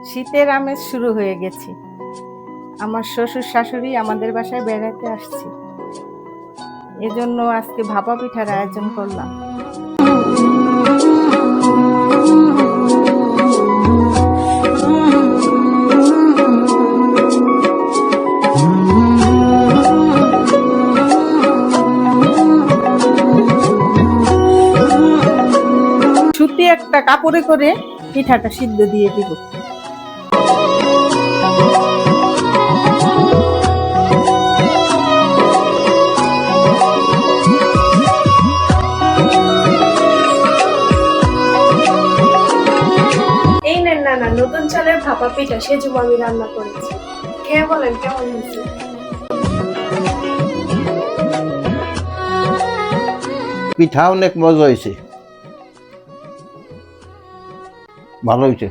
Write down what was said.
শীতের আমেজ শুরু হয়ে গেছে। আমার শ্বশুর শাশুড়ি আমাদের বাসায় বেড়াতে আসছে, এজন্য আজকে ভাপা পিঠার আয়োজন করলাম। সুতি একটা কাপড়ে করে পিঠাটা সিদ্ধ দিয়ে দিব। এই নেন নানা, নতুন চালের ভাপা পিঠা সেজন্য আমি রান্না করেছি। খেয়ে বলেন কেমন হয়েছে। পিঠা অনেক মজা হয়েছে, ভালো হয়েছে।